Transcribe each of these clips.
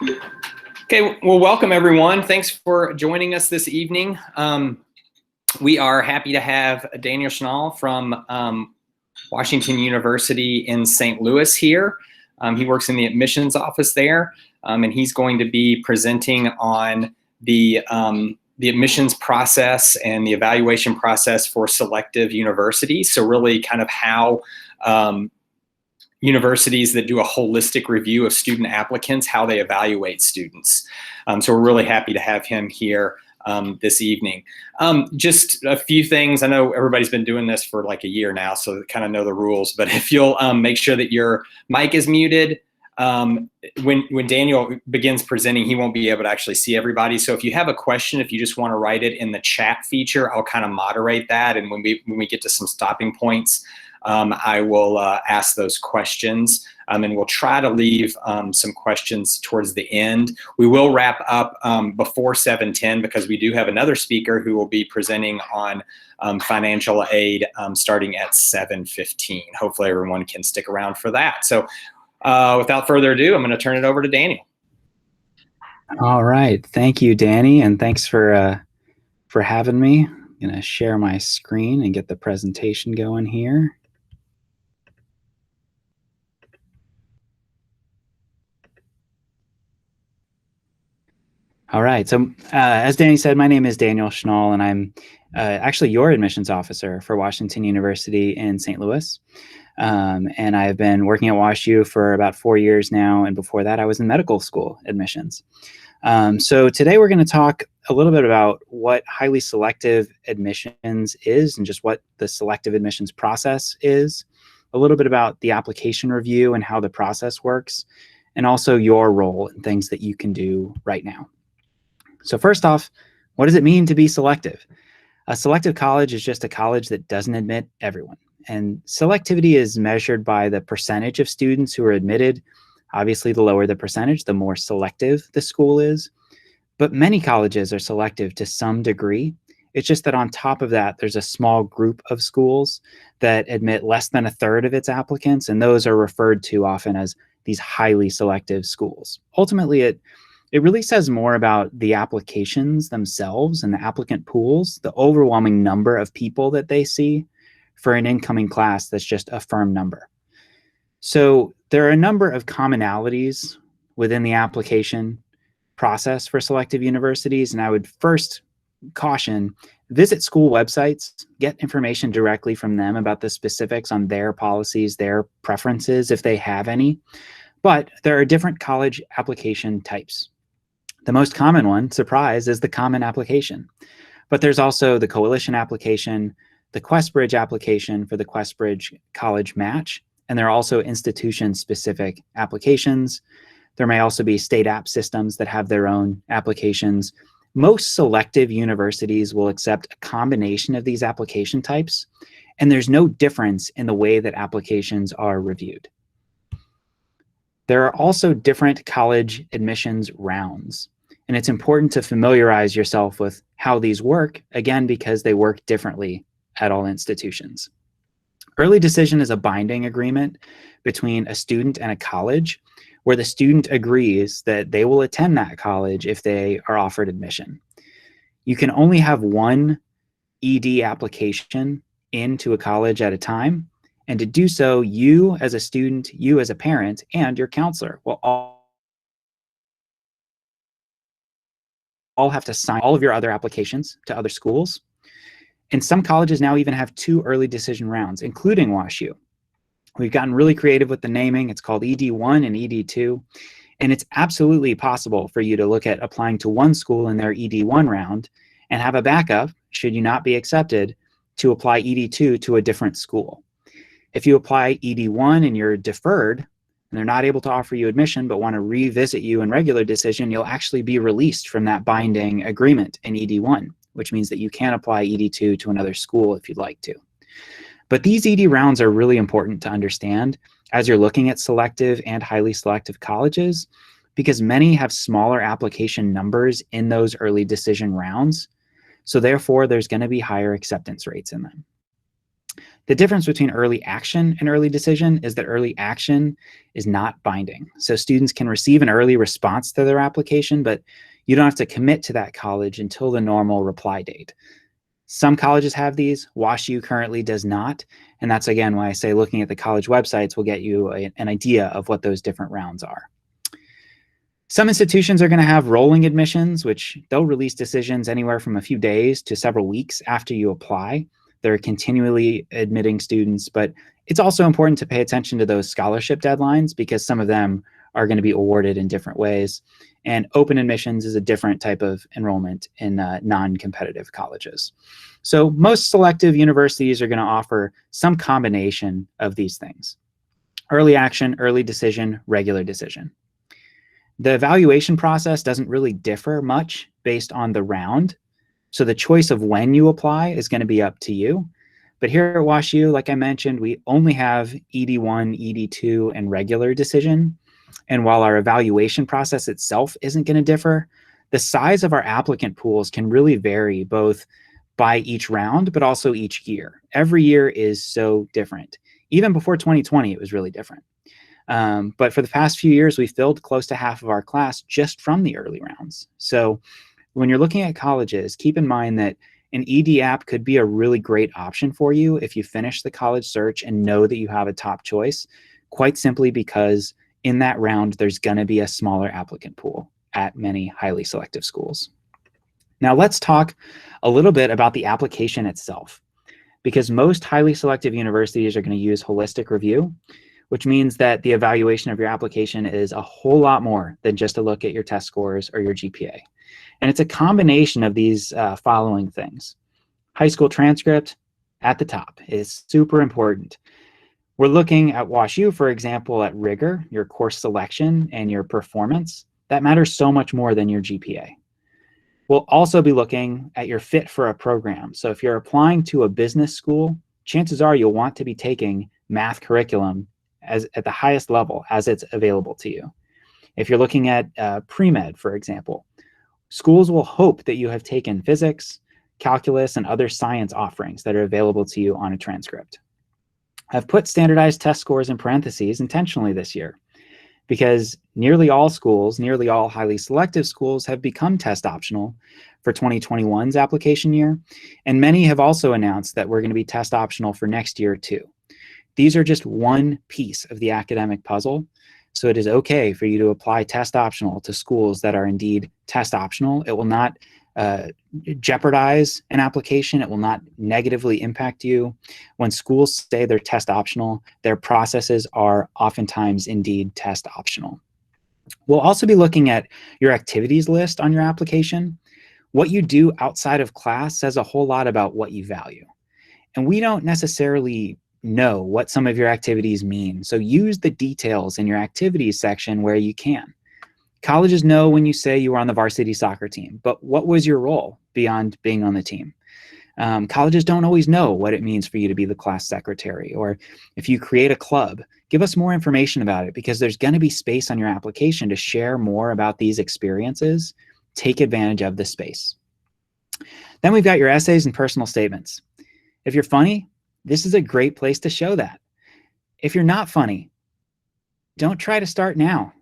Okay, well, welcome everyone. Thanks for joining us this evening. We are happy to have Daniel Schnall from Washington University in St. Louis here. He works in the admissions office there, and he's going to be presenting on the admissions process and the evaluation process for selective universities. So really kind of how universities that do a holistic review of student applicants, how they evaluate students. So we're really happy to have him here this evening. Just a few things. I know everybody's been doing this for like a year now, so they kind of know the rules, but if you'll make sure that your mic is muted, when Daniel begins presenting, he won't be able to actually see everybody. So if you have a question, if you just want to write it in the chat feature, I'll kind of moderate that. And when we get to some stopping points, I will ask those questions, and we'll try to leave some questions towards the end. We will wrap up before 7:10 because we do have another speaker who will be presenting on financial aid starting at 7:15. Hopefully everyone can stick around for that. So without further ado, I'm going to turn it over to Daniel. All right. Thank you, Danny, and thanks for having me. I'm going to share my screen and get the presentation going here. All right, so as Danny said, my name is Daniel Schnall, and I'm actually your admissions officer for Washington University in St. Louis. And I've been working at WashU for about 4 years now, and before that I was in medical school admissions. So today we're going to talk a little bit about what highly selective admissions is and just what the selective admissions process is, a little bit about the application review and how the process works, and also your role and things that you can do right now. So first off, what does it mean to be selective? A selective college is just a college that doesn't admit everyone. And selectivity is measured by the percentage of students who are admitted. Obviously, the lower the percentage, the more selective the school is. But many colleges are selective to some degree. It's just that on top of that, there's a small group of schools that admit less than a third of its applicants, and those are referred to often as these highly selective schools. Ultimately, it really says more about the applications themselves and the applicant pools, the overwhelming number of people that they see for an incoming class that's just a firm number. So there are a number of commonalities within the application process for selective universities, and I would first caution, visit school websites, get information directly from them about the specifics on their policies, their preferences, if they have any. But there are different college application types. The most common one, surprise, is the common application. But there's also the coalition application, the QuestBridge application for the QuestBridge College Match, and there are also institution-specific applications. There may also be state app systems that have their own applications. Most selective universities will accept a combination of these application types, and there's no difference in the way that applications are reviewed. There are also different college admissions rounds, and it's important to familiarize yourself with how these work, again, because they work differently at all institutions. Early decision is a binding agreement between a student and a college where the student agrees that they will attend that college if they are offered admission. You can only have one ED application into a college at a time, and to do so, you as a student, you as a parent, and your counselor will all have to sign all of your other applications to other schools. And some colleges now even have 2 early decision rounds, including WashU. We've gotten really creative with the naming. It's called ED1 and ED2. And it's absolutely possible for you to look at applying to one school in their ED1 round and have a backup, should you not be accepted, to apply ED2 to a different school. If you apply ED1 and you're deferred, and they're not able to offer you admission but want to revisit you in regular decision, you'll actually be released from that binding agreement in ED1, which means that you can apply ED2 to another school if you'd like to. But these ED rounds are really important to understand as you're looking at selective and highly selective colleges, because many have smaller application numbers in those early decision rounds. So therefore, there's going to be higher acceptance rates in them. The difference between early action and early decision is that early action is not binding. So students can receive an early response to their application, but you don't have to commit to that college until the normal reply date. Some colleges have these, WashU currently does not. And that's again why I say looking at the college websites will get you an idea of what those different rounds are. Some institutions are going to have rolling admissions, which they'll release decisions anywhere from a few days to several weeks after you apply. They're continually admitting students, but it's also important to pay attention to those scholarship deadlines because some of them are going to be awarded in different ways. And open admissions is a different type of enrollment in non-competitive colleges. So most selective universities are going to offer some combination of these things: early action, early decision, regular decision. The evaluation process doesn't really differ much based on the round. So the choice of when you apply is going to be up to you. But here at WashU, like I mentioned, we only have ED1, ED2, and regular decision. And while our evaluation process itself isn't going to differ, the size of our applicant pools can really vary both by each round, but also each year. Every year is so different. Even before 2020, it was really different. But for the past few years, we filled close to half of our class just from the early rounds. So when you're looking at colleges, keep in mind that an ED app could be a really great option for you if you finish the college search and know that you have a top choice, quite simply because in that round, there's going to be a smaller applicant pool at many highly selective schools. Now let's talk a little bit about the application itself, because most highly selective universities are going to use holistic review, which means that the evaluation of your application is a whole lot more than just a look at your test scores or your GPA. And it's a combination of these following things. High school transcript at the top is super important. We're looking at WashU, for example, at rigor, your course selection, and your performance. That matters so much more than your GPA. We'll also be looking at your fit for a program. So if you're applying to a business school, chances are you'll want to be taking math curriculum at the highest level as it's available to you. If you're looking at pre-med, for example, schools will hope that you have taken physics, calculus, and other science offerings that are available to you on a transcript. I've put standardized test scores in parentheses intentionally this year because nearly all schools, nearly all highly selective schools have become test optional for 2021's application year, and many have also announced that we're going to be test optional for next year too. These are just one piece of the academic puzzle. So it is okay for you to apply test optional to schools that are indeed test optional. It will not jeopardize an application. It will not negatively impact you. When schools say they're test optional, their processes are oftentimes indeed test optional. We'll also be looking at your activities list on your application. What you do outside of class says a whole lot about what you value. And we don't necessarily know what some of your activities mean. So use the details in your activities section where you can. Colleges know when you say you were on the varsity soccer team, but what was your role beyond being on the team? Colleges don't always know what it means for you to be the class secretary, or if you create a club, give us more information about it because there's going to be space on your application to share more about these experiences. Take advantage of the space. Then we've got your essays and personal statements. If you're funny, this is a great place to show that. If you're not funny, don't try to start now.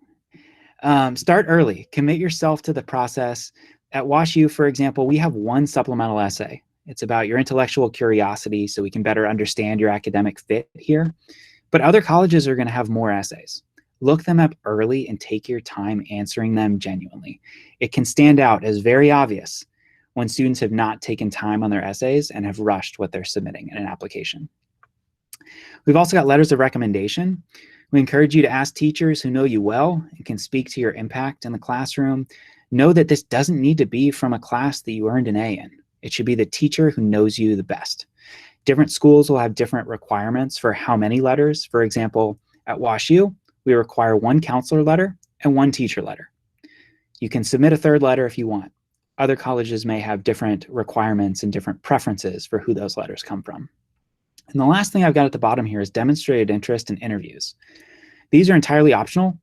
Start early, commit yourself to the process. At WashU, for example, we have one supplemental essay. It's about your intellectual curiosity so we can better understand your academic fit here. But other colleges are going to have more essays. Look them up early and take your time answering them genuinely. It can stand out as very obvious when students have not taken time on their essays and have rushed what they're submitting in an application. We've also got letters of recommendation. We encourage you to ask teachers who know you well and can speak to your impact in the classroom. Know that this doesn't need to be from a class that you earned an A in. It should be the teacher who knows you the best. Different schools will have different requirements for how many letters. For example, at WashU, we require one counselor letter and one teacher letter. You can submit a third letter if you want. Other colleges may have different requirements and different preferences for who those letters come from. And the last thing I've got at the bottom here is demonstrated interest in interviews. These are entirely optional,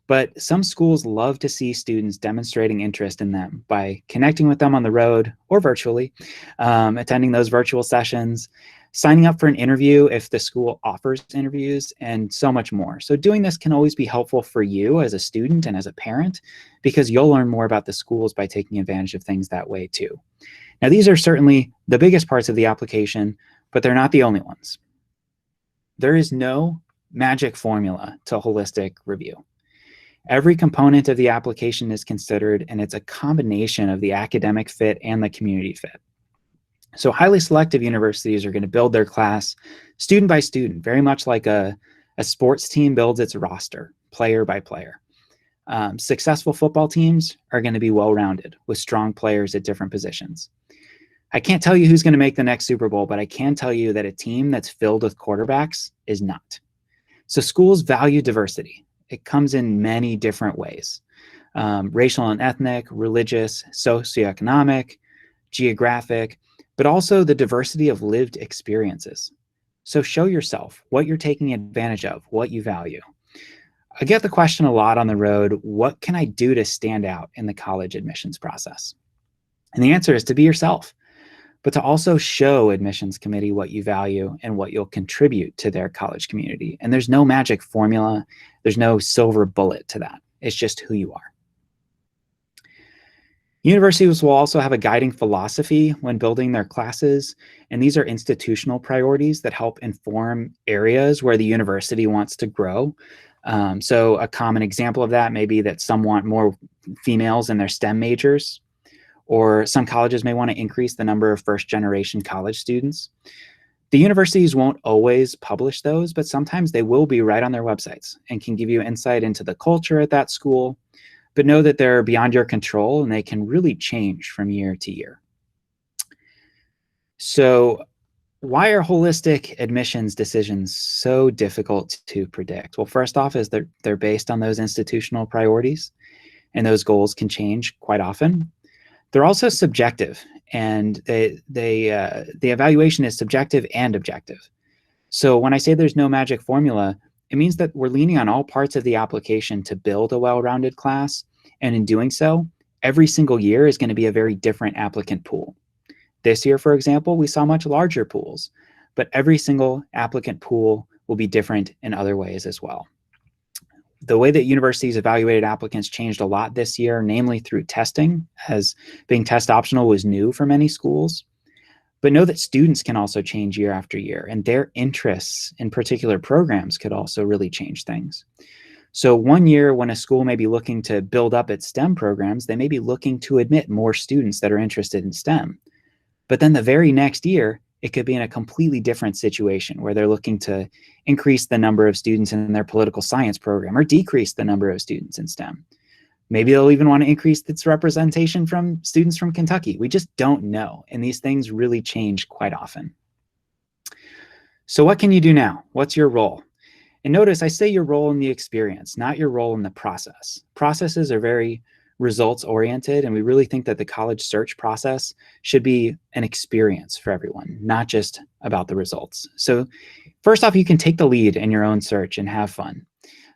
But some schools love to see students demonstrating interest in them by connecting with them on the road or virtually, attending those virtual sessions, signing up for an interview if the school offers interviews, and so much more. So doing this can always be helpful for you as a student and as a parent, because you'll learn more about the schools by taking advantage of things that way too. Now, these are certainly the biggest parts of the application, but they're not the only ones. There is no magic formula to holistic review. Every component of the application is considered, and it's a combination of the academic fit and the community fit. So highly selective universities are going to build their class student by student, very much like a sports team builds its roster, player by player. Successful football teams are going to be well-rounded with strong players at different positions. I can't tell you who's going to make the next Super Bowl, but I can tell you that a team that's filled with quarterbacks is not. So schools value diversity. It comes in many different ways: racial and ethnic, religious, socioeconomic, geographic, but also the diversity of lived experiences. So show yourself what you're taking advantage of, what you value. I get the question a lot on the road: what can I do to stand out in the college admissions process? And the answer is to be yourself, but to also show admissions committee what you value and what you'll contribute to their college community. And there's no magic formula. There's no silver bullet to that. It's just who you are. Universities will also have a guiding philosophy when building their classes, and these are institutional priorities that help inform areas where the university wants to grow. So a common example of that may be that some want more females in their STEM majors, or some colleges may want to increase the number of first-generation college students. The universities won't always publish those, but sometimes they will be right on their websites and can give you insight into the culture at that school. But know that they're beyond your control and they can really change from year to year. So why are holistic admissions decisions so difficult to predict? Well, first off is they're based on those institutional priorities, and those goals can change quite often. They're also subjective, and the evaluation is subjective and objective. So when I say there's no magic formula, it means that we're leaning on all parts of the application to build a well-rounded class. And in doing so, every single year is going to be a very different applicant pool. This year, for example, we saw much larger pools, but every single applicant pool will be different in other ways as well. The way that universities evaluated applicants changed a lot this year, namely through testing, as being test optional was new for many schools. But know that students can also change year after year, and their interests in particular programs could also really change things. So one year when a school may be looking to build up its STEM programs, they may be looking to admit more students that are interested in STEM. But then the very next year, it could be in a completely different situation where they're looking to increase the number of students in their political science program or decrease the number of students in STEM. Maybe they'll even want to increase its representation from students from Kentucky. We just don't know. And these things really change quite often. So what can you do now? What's your role? And notice I say your role in the experience, not your role in the process. Processes are very results oriented, and we really think that the college search process should be an experience for everyone, not just about the results. So first off, you can take the lead in your own search and have fun.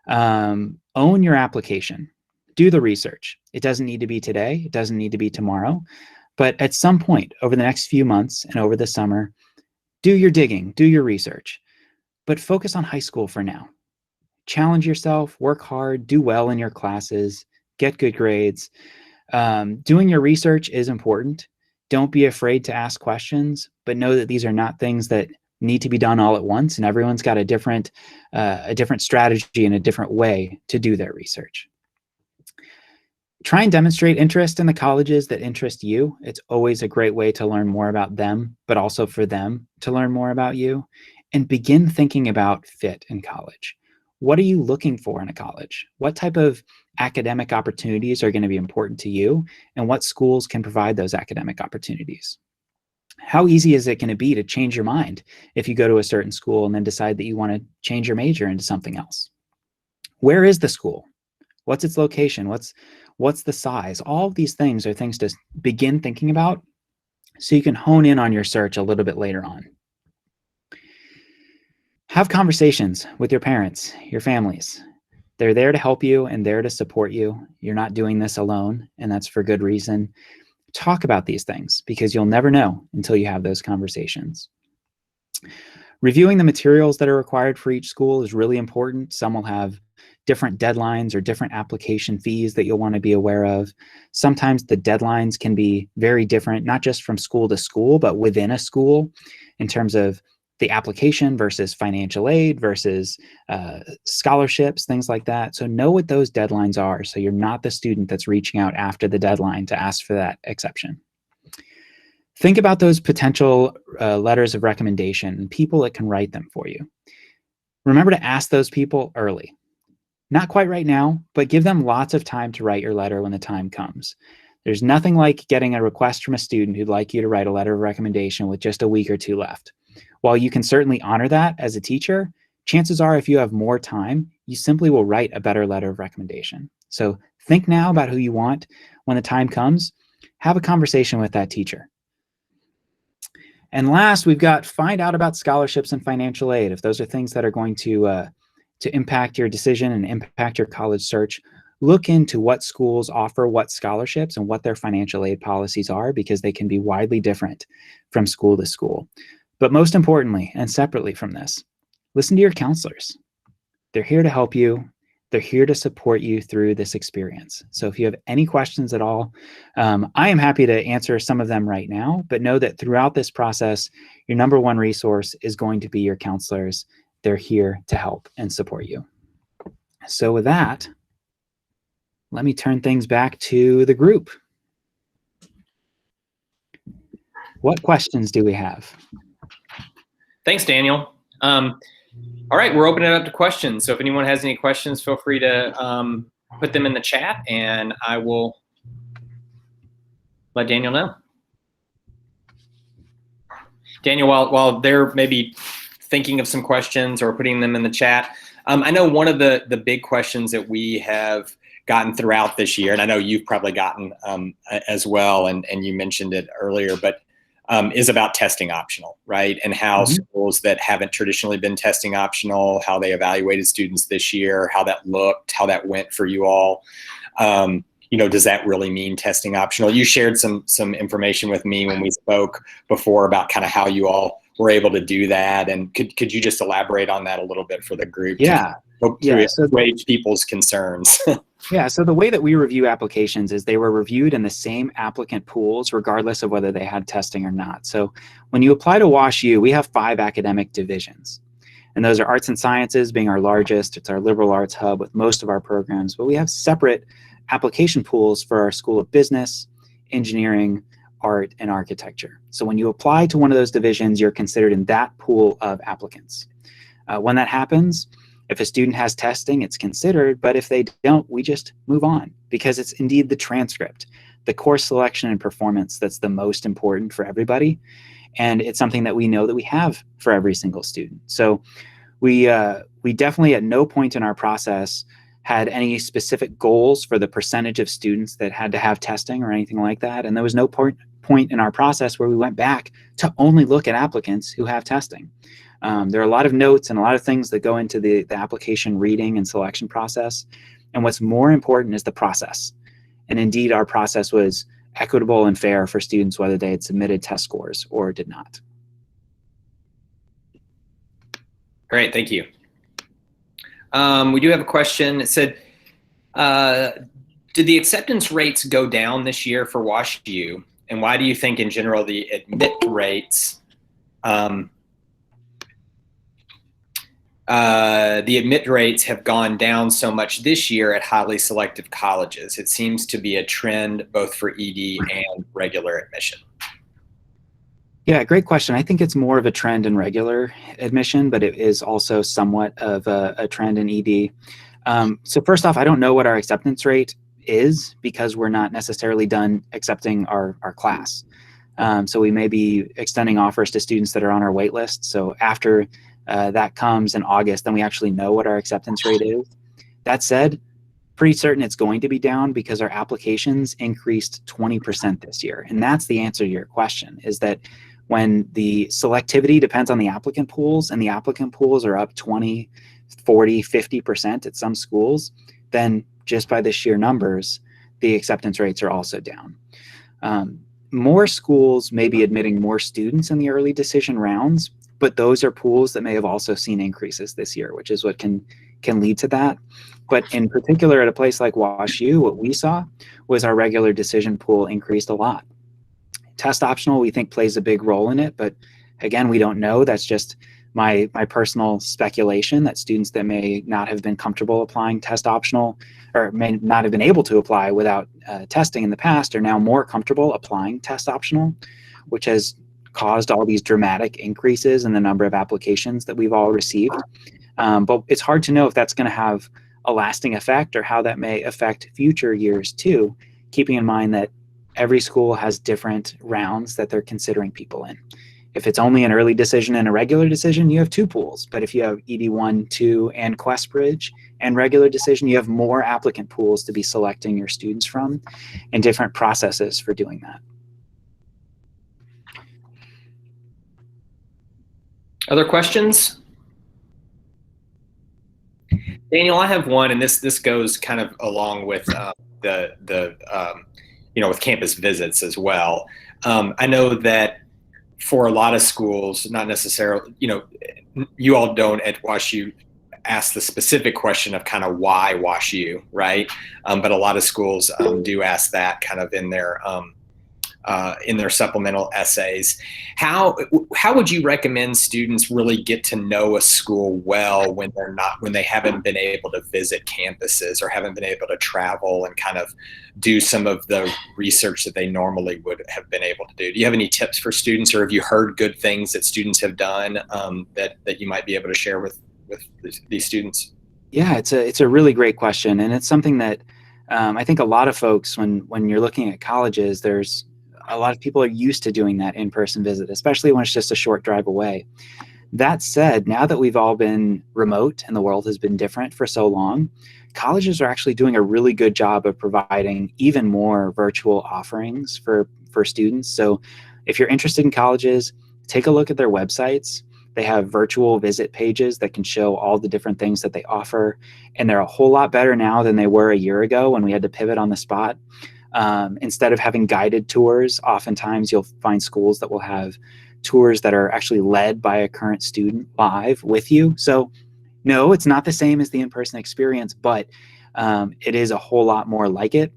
Own your application. Do the research. It doesn't need to be today. It doesn't need to be tomorrow. But at some point over the next few months and over the summer, do your digging, do your research. But focus on high school for now. Challenge yourself, work hard, do well in your classes, get good grades. Doing your research is important. Don't be afraid to ask questions, but know that these are not things that need to be done all at once, and everyone's got a different strategy and a different way to do their research. Try and demonstrate interest in the colleges that interest you. It's always a great way to learn more about them, but also for them to learn more about you. And begin thinking about fit in college. What are you looking for in a college? What type of academic opportunities are going to be important to you? And what schools can provide those academic opportunities? How easy is it going to be to change your mind if you go to a certain school and then decide that you want to change your major into something else? Where is the school? What's its location? What's the size? All of these things are things to begin thinking about so you can hone in on your search a little bit later on. Have conversations with your parents, your families. They're there to help you and there to support you. You're not doing this alone, and that's for good reason. Talk about these things because you'll never know until you have those conversations. Reviewing the materials that are required for each school is really important. Some will have different deadlines or different application fees that you'll want to be aware of. Sometimes the deadlines can be very different, not just from school to school, but within a school in terms of the application versus financial aid versus scholarships, things like that. So know what those deadlines are so you're not the student that's reaching out after the deadline to ask for that exception. Think about those potential letters of recommendation and people that can write them for you. Remember to ask those people early. Not quite right now, but give them lots of time to write your letter when the time comes. There's nothing like getting a request from a student who'd like you to write a letter of recommendation with just a week or two left. While you can certainly honor that as a teacher, chances are if you have more time, you simply will write a better letter of recommendation. So think now about who you want. When the time comes, have a conversation with that teacher. And last, we've got find out about scholarships and financial aid. If those are things that are going to impact your decision and impact your college search, look into what schools offer what scholarships and what their financial aid policies are, because they can be widely different from school to school. But most importantly, and separately from this, listen to your counselors. They're here to help you. They're here to support you through this experience. So if you have any questions at all, I am happy to answer some of them right now, but know that throughout this process, your number one resource is going to be your counselors. They're here to help and support you. So with that, let me turn things back to the group. What questions do we have? Thanks, Daniel. All right, we're opening it up to questions. So if anyone has any questions, feel free to put them in the chat and I will let Daniel know. Daniel, while they're maybe thinking of some questions or putting them in the chat, I know one of the big questions that we have gotten throughout this year, and I know you've probably gotten as well, and you mentioned it earlier, but is about testing optional, right? And how schools that haven't traditionally been testing optional, how they evaluated students this year, how that looked, how that went for you all. You know, does that really mean testing optional? You shared some information with me when we spoke before about kind of how you all were able to do that. And could you just elaborate on that a little bit for the group? Yeah. To assuage people's concerns. Yeah, so the way that we review applications is they were reviewed in the same applicant pools, regardless of whether they had testing or not. So when you apply to WashU, we have 5 academic divisions. And those are arts and sciences being our largest. It's our liberal arts hub with most of our programs. But we have separate application pools for our School of Business, Engineering, Art, and Architecture. So when you apply to one of those divisions, you're considered in that pool of applicants. When that happens, if a student has testing, it's considered, but if they don't, we just move on because it's indeed the transcript, the course selection and performance that's the most important for everybody. And it's something that we know that we have for every single student. So we definitely at no point in our process had any specific goals for the percentage of students that had to have testing or anything like that. And there was no point in our process where we went back to only look at applicants who have testing. There are a lot of notes and a lot of things that go into the application reading and selection process. And what's more important is the process. And indeed, our process was equitable and fair for students, whether they had submitted test scores or did not. Great, thank you. We do have a question. It said, did the acceptance rates go down this year for WashU? And why do you think in general the admit rates have gone down so much this year at highly selective colleges? It seems to be a trend both for ED and regular admission. Yeah, great question. I think it's more of a trend in regular admission, but it is also somewhat of a trend in ED. So first off, I don't know what our acceptance rate is because we're not necessarily done accepting our class. So we may be extending offers to students that are on our wait list. So after that comes in August, then we actually know what our acceptance rate is. That said, pretty certain it's going to be down because our applications increased 20% this year. And that's the answer to your question, is that when the selectivity depends on the applicant pools and the applicant pools are up 20, 40, 50% at some schools, then just by the sheer numbers, the acceptance rates are also down. More schools may be admitting more students in the early decision rounds, but those are pools that may have also seen increases this year, which is what can lead to that. But in particular, at a place like WashU, what we saw was our regular decision pool increased a lot. Test optional, we think, plays a big role in it, but again, we don't know. That's just my personal speculation that students that may not have been comfortable applying test optional or may not have been able to apply without testing in the past are now more comfortable applying test optional, which has caused all these dramatic increases in the number of applications that we've all received. But it's hard to know if that's going to have a lasting effect or how that may affect future years too, keeping in mind that every school has different rounds that they're considering people in. If it's only an early decision and a regular decision, you have two pools. But if you have ED1, 2, and QuestBridge and regular decision, you have more applicant pools to be selecting your students from and different processes for doing that. Other questions? Daniel, I have one, and this goes kind of along with with campus visits as well. I know that for a lot of schools, not necessarily, you all don't at WashU ask the specific question of kind of why WashU, right? But a lot of schools do ask that kind of in their supplemental essays. How would you recommend students really get to know a school well when they haven't been able to visit campuses or haven't been able to travel and kind of do some of the research that they normally would have been able to do? Do you have any tips for students, or have you heard good things that students have done that you might be able to share with these students? Yeah, it's a really great question, and it's something that I think a lot of folks, when you're looking at colleges, there's a lot of people are used to doing that in-person visit, especially when it's just a short drive away. That said, now that we've all been remote and the world has been different for so long, colleges are actually doing a really good job of providing even more virtual offerings for students. So if you're interested in colleges, take a look at their websites. They have virtual visit pages that can show all the different things that they offer. And they're a whole lot better now than they were a year ago when we had to pivot on the spot. Instead of having guided tours, oftentimes you'll find schools that will have tours that are actually led by a current student live with you. So no, it's not the same as the in-person experience, but it is a whole lot more like it.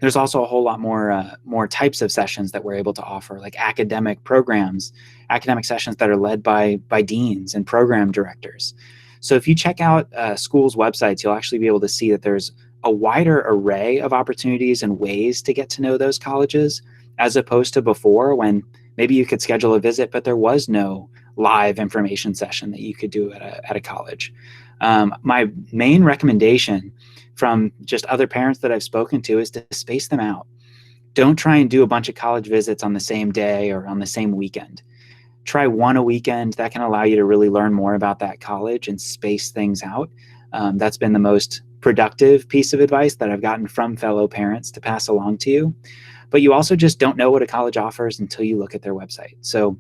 There's also a whole lot more types of sessions that we're able to offer, like academic programs, academic sessions that are led by deans and program directors. So if you check out schools' websites, you'll actually be able to see that there's a wider array of opportunities and ways to get to know those colleges, as opposed to before when maybe you could schedule a visit, but there was no live information session that you could do at a college. My main recommendation from just other parents that I've spoken to is to space them out. Don't try and do a bunch of college visits on the same day or on the same weekend. Try one a weekend. That can allow you to really learn more about that college and space things out. That's been the most productive piece of advice that I've gotten from fellow parents to pass along to you. But you also just don't know what a college offers until you look at their website. So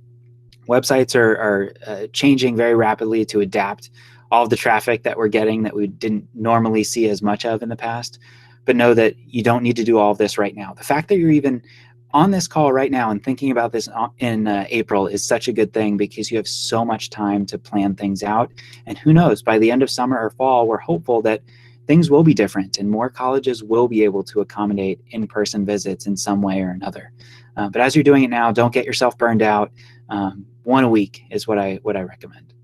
websites are changing very rapidly to adapt all of the traffic that we're getting that we didn't normally see as much of in the past. But know that you don't need to do all of this right now. The fact that you're even on this call right now and thinking about this in April is such a good thing, because you have so much time to plan things out. And who knows, by the end of summer or fall, we're hopeful that things will be different and more colleges will be able to accommodate in-person visits in some way or another. But as you're doing it now, don't get yourself burned out. One a week is what I recommend.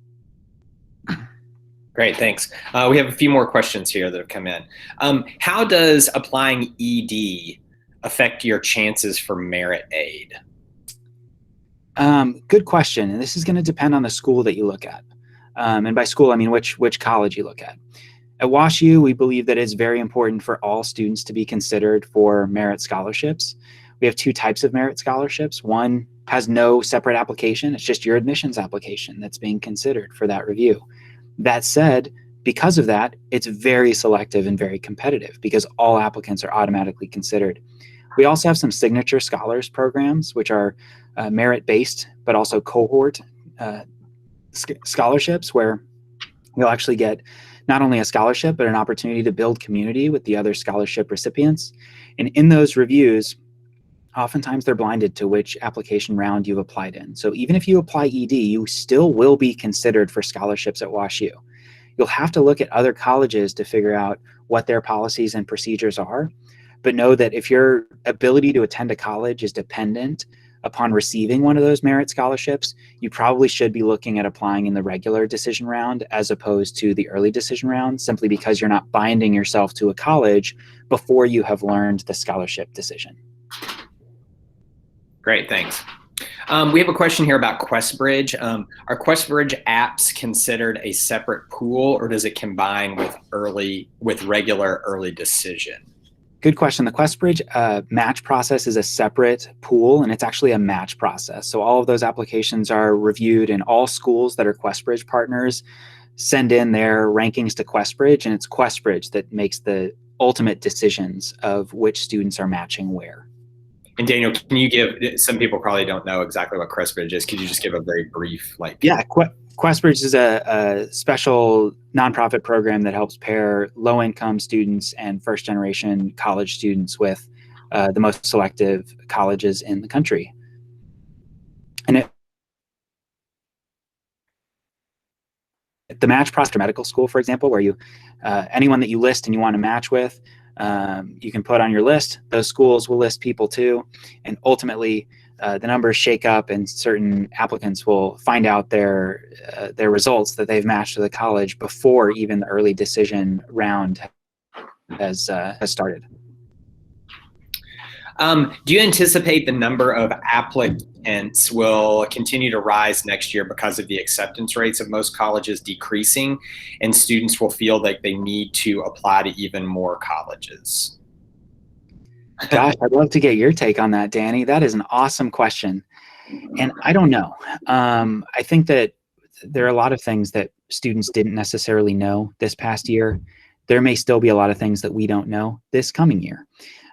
Great, thanks. We have a few more questions here that have come in. How does applying ED affect your chances for merit aid? Good question. And this is going to depend on the school that you look at. And by school, I mean which college you look at. At WashU, we believe that it's very important for all students to be considered for merit scholarships. We have two types of merit scholarships. One has no separate application. It's just your admissions application that's being considered for that review. That said, because of that, it's very selective and very competitive because all applicants are automatically considered. We also have some signature scholars programs, which are merit-based, but also cohort scholarships, where You'll actually get not only a scholarship, but an opportunity to build community with the other scholarship recipients. And in those reviews, oftentimes they're blinded to which application round you've applied in. So even if you apply ED, you still will be considered for scholarships at WashU. You'll have to look at other colleges to figure out what their policies and procedures are, but know that if your ability to attend a college is dependent upon receiving one of those merit scholarships, you probably should be looking at applying in the regular decision round as opposed to the early decision round, simply because you're not binding yourself to a college before you have learned the scholarship decision. Great, thanks. We have a question here about QuestBridge. Are QuestBridge apps considered a separate pool, or does it combine with regular early decision? Good question. The QuestBridge match process is a separate pool, and it's actually a match process. So all of those applications are reviewed, and all schools that are QuestBridge partners send in their rankings to QuestBridge, and it's QuestBridge that makes the ultimate decisions of which students are matching where. And Daniel, can you give, some people probably don't know exactly what QuestBridge is. Could you just give a very brief, Yeah, QuestBridge is a special nonprofit program that helps pair low-income students and first-generation college students with the most selective colleges in the country. And the match process for medical school, for example, where you anyone that you list and you want to match with, you can put on your list. Those schools will list people too, and ultimately the numbers shake up, and certain applicants will find out their results that they've matched to the college before even the early decision round has started. Do you anticipate the number of applicants will continue to rise next year because of the acceptance rates of most colleges decreasing, and students will feel like they need to apply to even more colleges? Gosh, I'd love to get your take on that, Danny. That is an awesome question. And I don't know. I think that there are a lot of things that students didn't necessarily know this past year. There may still be a lot of things that we don't know this coming year.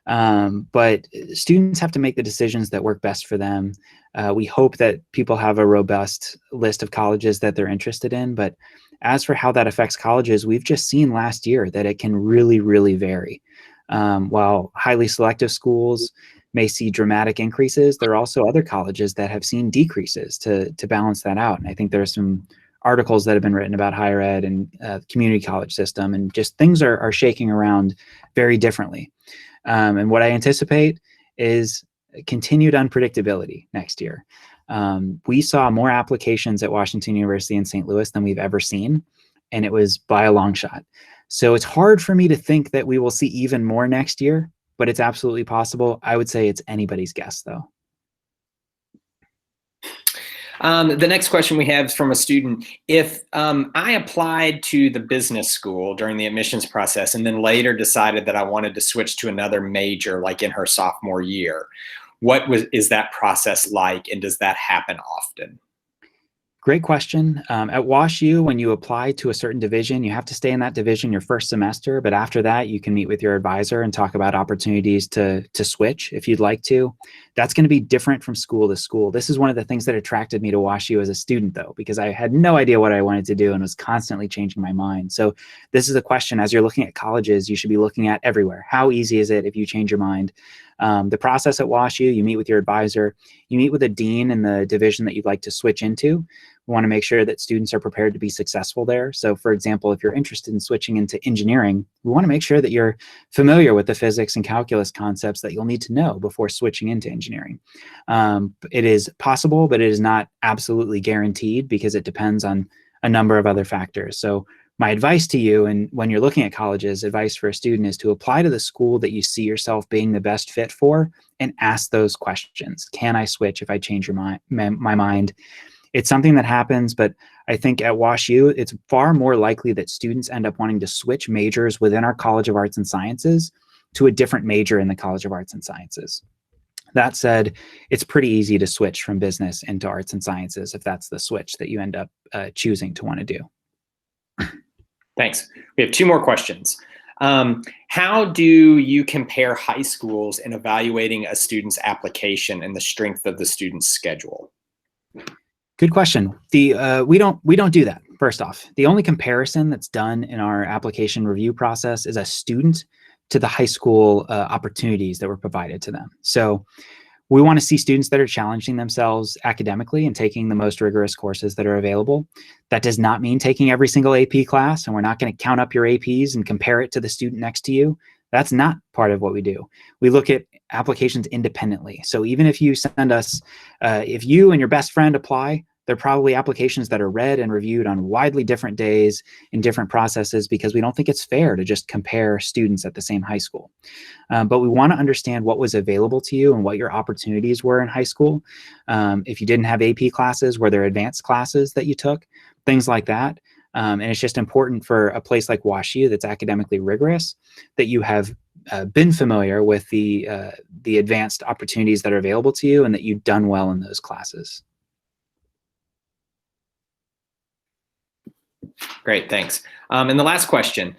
But students have to make the decisions that work best for them. We hope that people have a robust list of colleges that they're interested in. But as for how that affects colleges, we've just seen last year that it can really, really vary. While highly selective schools may see dramatic increases, there are also other colleges that have seen decreases to balance that out. And I think there are some articles that have been written about higher ed and community college system, and just things are shaking around very differently. And what I anticipate is continued unpredictability next year. We saw more applications at Washington University in St. Louis than we've ever seen, and it was by a long shot. So it's hard for me to think that we will see even more next year, but it's absolutely possible. I would say it's anybody's guess, though. The next question we have is from a student. If I applied to the business school during the admissions process and then later decided that I wanted to switch to another major, like in her sophomore year, is that process like, and does that happen often? Great question. At WashU, when you apply to a certain division, you have to stay in that division your first semester, but after that, you can meet with your advisor and talk about opportunities to switch if you'd like to. That's going to be different from school to school. This is one of the things that attracted me to WashU as a student, though, because I had no idea what I wanted to do and was constantly changing my mind. So this is a question, as you're looking at colleges, you should be looking at everywhere. How easy is it if you change your mind? The process at WashU, you meet with your advisor, you meet with a dean in the division that you'd like to switch into. We want to make sure that students are prepared to be successful there. So for example, if you're interested in switching into engineering, we want to make sure that you're familiar with the physics and calculus concepts that you'll need to know before switching into engineering. It is possible, but it is not absolutely guaranteed because it depends on a number of other factors. So my advice to you, and when you're looking at colleges, advice for a student is to apply to the school that you see yourself being the best fit for and ask those questions. Can I switch if I change my mind? It's something that happens, but I think at WashU, it's far more likely that students end up wanting to switch majors within our College of Arts and Sciences to a different major in the College of Arts and Sciences. That said, it's pretty easy to switch from business into arts and sciences if that's the switch that you end up choosing to want to do. Thanks. We have two more questions. How do you compare high schools in evaluating a student's application and the strength of the student's schedule? Good question. We don't do that. first off, the only comparison that's done in our application review process is a student to the high school opportunities that were provided to them. So we want to see students that are challenging themselves academically and taking the most rigorous courses that are available. That does not mean taking every single AP class, and we're not going to count up your APs and compare it to the student next to you. That's not part of what we do. We look at applications independently. So even if you send us, if you and your best friend apply, they're probably applications that are read and reviewed on widely different days in different processes, because we don't think it's fair to just compare students at the same high school. But we want to understand what was available to you and what your opportunities were in high school. If you didn't have AP classes, were there advanced classes that you took? Things like that. And it's just important for a place like WashU that's academically rigorous that you have been familiar with the advanced opportunities that are available to you and that you've done well in those classes. Great, thanks. And the last question,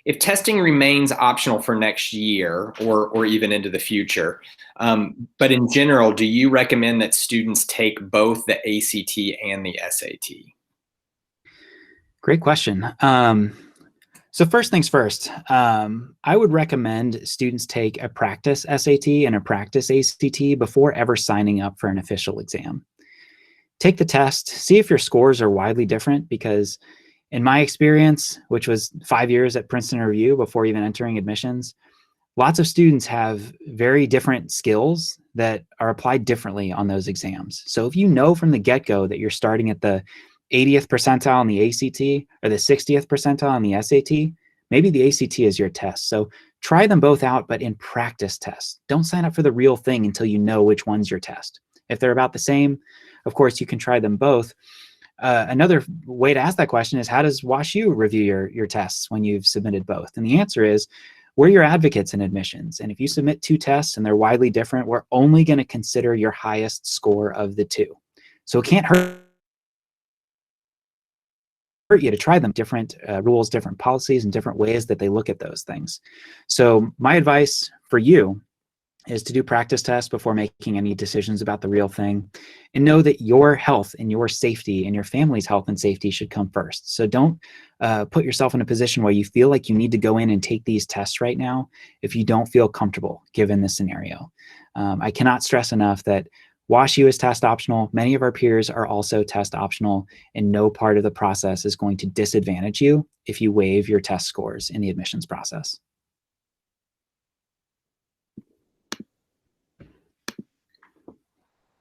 if testing remains optional for next year or even into the future, but in general, do you recommend that students take both the ACT and the SAT? Great question. So first things first, I would recommend students take a practice SAT and a practice ACT before ever signing up for an official exam. Take the test, see if your scores are widely different, because in my experience, which was 5 years at Princeton Review before even entering admissions, lots of students have very different skills that are applied differently on those exams. So if you know from the get-go that you're starting at the 80th percentile on the ACT or the 60th percentile on the SAT, maybe the ACT is your test. So try them both out, but in practice tests. Don't sign up for the real thing until you know which one's your test. If they're about the same, of course, you can try them both. Another way to ask that question is, how does WashU review your tests when you've submitted both? And the answer is, we're your advocates in admissions. And if you submit 2 tests and they're widely different, we're only going to consider your highest score of the 2. So it can't hurt you to try them. Different rules, different policies, and different ways that they look at those things. So my advice for you is to do practice tests before making any decisions about the real thing, and know that your health and your safety and your family's health and safety should come first. So don't put yourself in a position where you feel like you need to go in and take these tests right now if you don't feel comfortable given the scenario. I cannot stress enough that WashU is test optional. Many of our peers are also test optional, and no part of the process is going to disadvantage you if you waive your test scores in the admissions process.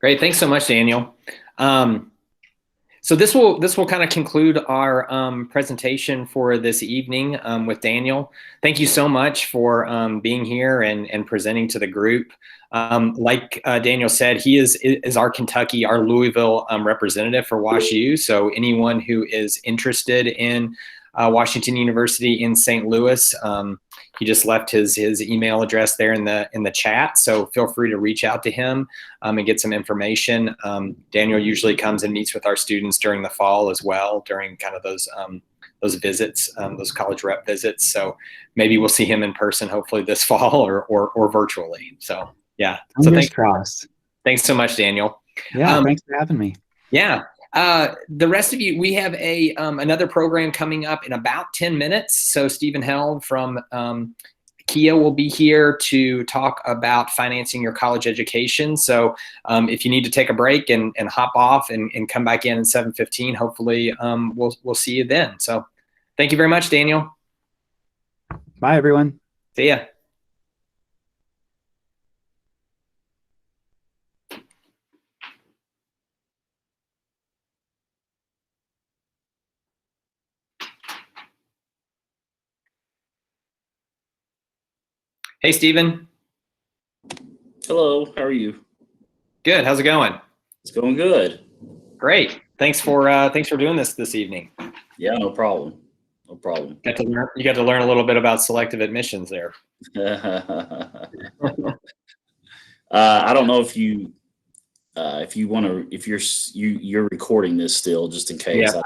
Great, thanks so much, Daniel. So this will kind of conclude our presentation for this evening with Daniel. Thank you so much for being here and presenting to the group. Like Daniel said, he is our Kentucky, our Louisville representative for WashU. So anyone who is interested in Washington University in St. Louis, he just left his email address there in the chat. So feel free to reach out to him and get some information. Daniel usually comes and meets with our students during the fall as well, during kind of those visits, those college rep visits. So maybe we'll see him in person, hopefully this fall or virtually. So yeah. So thanks so much, Daniel. Yeah, thanks for having me. Yeah. The rest of you, we have another program coming up in about 10 minutes. So Stephen Held from Kia will be here to talk about financing your college education. So if you need to take a break and hop off and come back in at 7:15, hopefully we'll see you then. So thank you very much, Daniel. Bye, everyone. See ya. Hey, Stephen. Hello, how are you? Good. How's it going? It's going good. Great. Thanks for doing this evening. Yeah, no problem. No problem. You got to learn a little bit about selective admissions there. I don't know if you want to, if you're recording this still, just in case. Yeah,